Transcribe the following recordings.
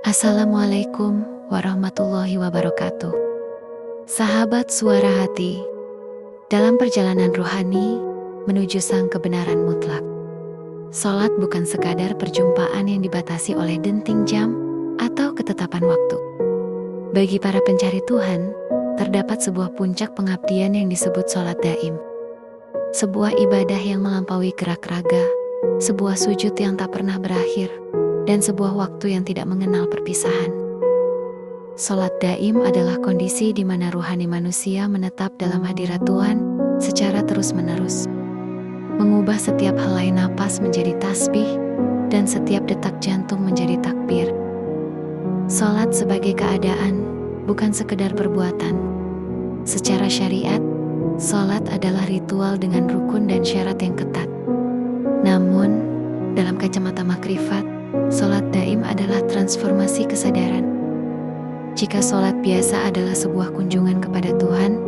Assalamualaikum warahmatullahi wabarakatuh. Sahabat suara hati, dalam perjalanan rohani menuju sang kebenaran mutlak. Salat bukan sekadar perjumpaan yang dibatasi oleh denting jam atau ketetapan waktu. Bagi para pencari Tuhan, terdapat sebuah puncak pengabdian yang disebut salat daim. Sebuah ibadah yang melampaui gerak raga, sebuah sujud yang tak pernah berakhir, dan sebuah waktu yang tidak mengenal perpisahan. Salat daim adalah kondisi di mana rohani manusia menetap dalam hadirat Tuhan secara terus-menerus, mengubah setiap helai napas menjadi tasbih dan setiap detak jantung menjadi takbir. Salat sebagai keadaan, bukan sekedar perbuatan. Secara syariat, salat adalah ritual dengan rukun dan syarat yang ketat. Namun, dalam kacamata makrifat, salat daim adalah transformasi kesadaran. Jika salat biasa adalah sebuah kunjungan kepada Tuhan,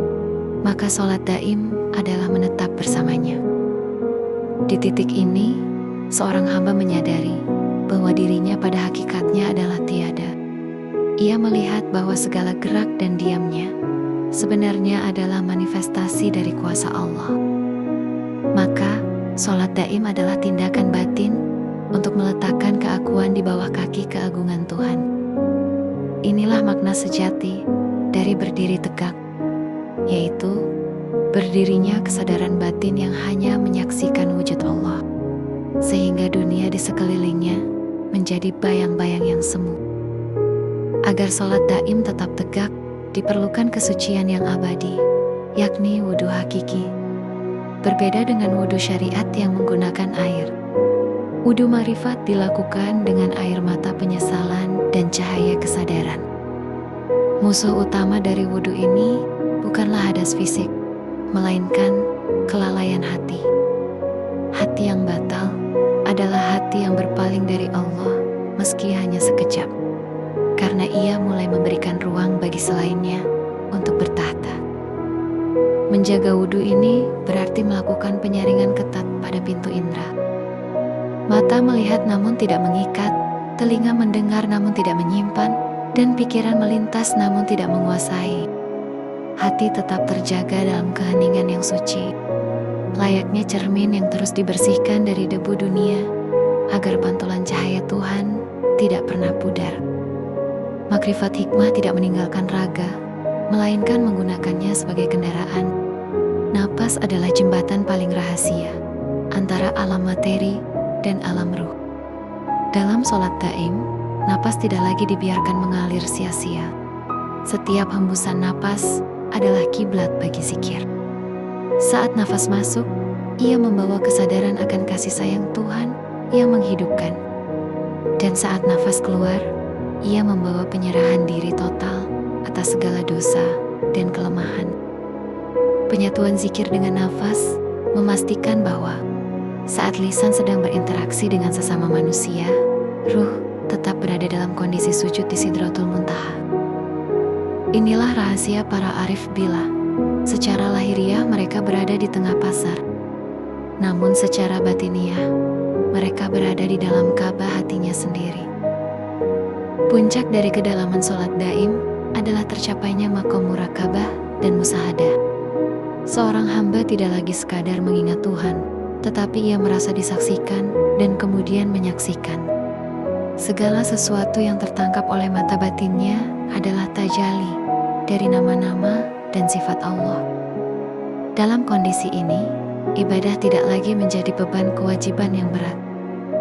maka salat daim adalah menetap bersamanya. Di titik ini, seorang hamba menyadari bahwa dirinya pada hakikatnya adalah tiada. Ia melihat bahwa segala gerak dan diamnya sebenarnya adalah manifestasi dari kuasa Allah. Maka, salat daim adalah tindakan batin untuk meletakkan keakuan di bawah kaki keagungan Tuhan. Inilah makna sejati dari berdiri tegak, yaitu berdirinya kesadaran batin yang hanya menyaksikan wujud Allah, sehingga dunia di sekelilingnya menjadi bayang-bayang yang semu. Agar salat daim tetap tegak, diperlukan kesucian yang abadi, yakni wudhu hakiki. Berbeda dengan wudhu syariat yang menggunakan air. Wudhu ma'rifat dilakukan dengan air mata penyesalan dan cahaya kesadaran. Musuh utama dari wudhu ini bukanlah hadas fisik, melainkan kelalaian hati. Hati yang batal adalah hati yang berpaling dari Allah meski hanya sekejap, karena ia mulai memberikan ruang bagi selainnya untuk bertahta. Menjaga wudhu ini berarti melakukan penyaringan ketat pada pintu indera. Mata melihat namun tidak mengikat, telinga mendengar namun tidak menyimpan, dan pikiran melintas namun tidak menguasai. Hati tetap terjaga dalam keheningan yang suci, layaknya cermin yang terus dibersihkan dari debu dunia, agar pantulan cahaya Tuhan tidak pernah pudar. Makrifat hikmah tidak meninggalkan raga, melainkan menggunakannya sebagai kendaraan. Napas adalah jembatan paling rahasia antara alam materi dan alam ruh. Dalam salat daim, napas tidak lagi dibiarkan mengalir sia-sia. Setiap hembusan napas adalah kiblat bagi zikir. Saat nafas masuk, ia membawa kesadaran akan kasih sayang Tuhan yang menghidupkan. Dan saat nafas keluar, ia membawa penyerahan diri total atas segala dosa dan kelemahan. Penyatuan zikir dengan nafas memastikan bahwa saat lisan sedang berinteraksi dengan sesama manusia, ruh tetap berada dalam kondisi sujud di Sidratul Muntaha. Inilah rahasia para arif billah. Secara lahiriah mereka berada di tengah pasar, namun secara batiniah mereka berada di dalam Ka'bah hatinya sendiri. Puncak dari kedalaman salat daim adalah tercapainya maqam muraqabah dan musyahadah. Seorang hamba tidak lagi sekadar mengingat Tuhan, tetapi ia merasa disaksikan dan kemudian menyaksikan. Segala sesuatu yang tertangkap oleh mata batinnya adalah tajalli dari nama-nama dan sifat Allah. Dalam kondisi ini, ibadah tidak lagi menjadi beban kewajiban yang berat,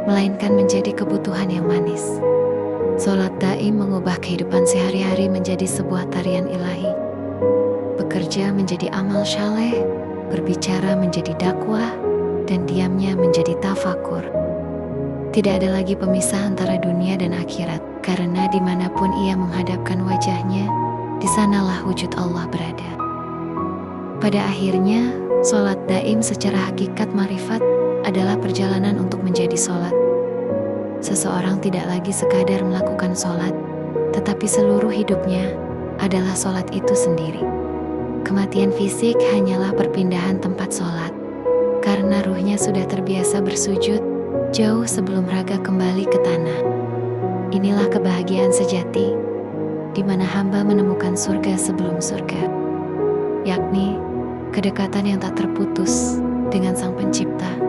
melainkan menjadi kebutuhan yang manis. Salat daim mengubah kehidupan sehari-hari menjadi sebuah tarian ilahi. Bekerja menjadi amal syaleh, berbicara menjadi dakwah, dan diamnya menjadi tafakur. Tidak ada lagi pemisah antara dunia dan akhirat, karena dimanapun ia menghadapkan wajahnya, di sanalah wujud Allah berada. Pada akhirnya, salat daim secara hakikat ma'rifat adalah perjalanan untuk menjadi salat. Seseorang tidak lagi sekadar melakukan salat, tetapi seluruh hidupnya adalah salat itu sendiri. Kematian fisik hanyalah perpindahan tempat salat, karena ruhnya sudah terbiasa bersujud jauh sebelum raga kembali ke tanah. Inilah kebahagiaan sejati, di mana hamba menemukan surga sebelum surga, yakni kedekatan yang tak terputus dengan Sang Pencipta.